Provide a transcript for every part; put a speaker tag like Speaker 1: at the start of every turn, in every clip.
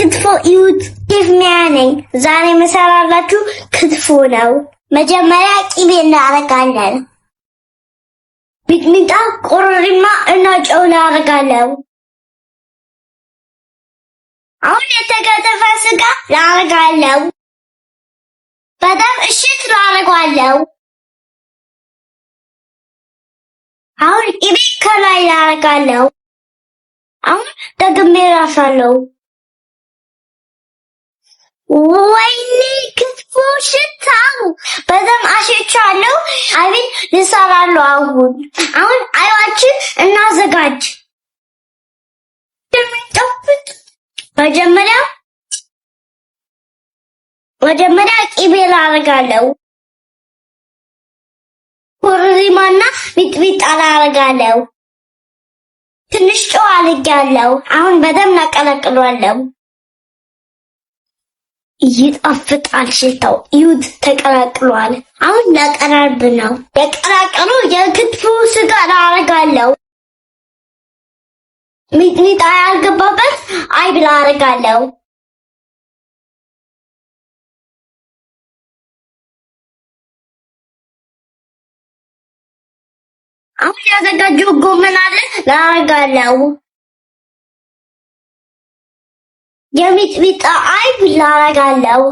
Speaker 1: ክትፎ እዩት። ሼፍ ሚያ ነኝ። ዛሬ የምሰራላችሁ ክትፎ ነው። መጀመሪያ ቅቤ እናደርጋለን። ሚጥሚጣ፣ ኮረሪማ እና ጨው እናደርጋለን። አሁን የተከተፈ ስጋ እናደርጋለን። በጣም እሽት እናደርጋለን። አሁን ቅቤ ከላይ እናደርጋለሁ። አሁን ደግሜ እራሳለሁ። ወይኔ ክትፎ ሽታው በጣም አሸቻለሁ። አቤት ልሰራለሁ። አሁን አይዋችን እናዘጋጅ። እንደምንጠብጥ መጀመሪያ ቅቤ ላደርጋለሁ። ኮረሪማና ሚጥሚጣ ላደርጋለሁ። ትንሽ ጨው አድርጋለሁ። አሁን በደንብ አቀላቅለዋለሁ። ይጣፍጣል ሽታው። እዩት፣ ተቀላቅሏል። አሁን ላቀራርብ ነው። የቀላቀሉ የክትፎ ስጋ ላደርጋለሁ። ሚጥሚጣ ያልገባበት አይብ ላደርጋለሁ። አሁን ያዘጋጀው ጎመን አለ ላደርጋለሁ። የሚጥሚጣ አይብ ላደርጋለሁ።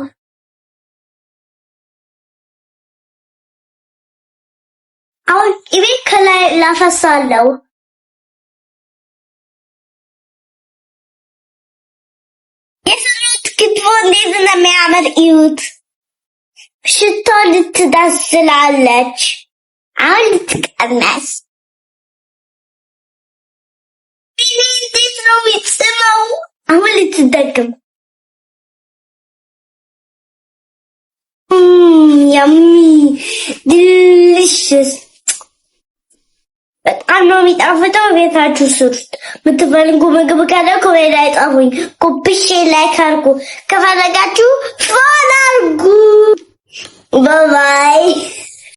Speaker 1: አሁን ቅቤ ከላይ ላፈሳለሁ። የሰሩት ክትፎ እንዴት እንደሚያምር እዩት። ሽታው ልትዳስላለች። አሁን ልትቀመስ። እንዴት ነው የሚጥመው? አሁን ልትደግም። ያሚ ዲሊሽስ በጣም ነው የሚጣፍጠው። ቤታችሁ ስሩት። የምትፈልጉ ምግብ ካለ ኮሜንት ላይ ጻፉኝ። ኮፒ ላይክ አድርጉ። ከፈለጋችሁ ፎሎ አድርጉ። ባይ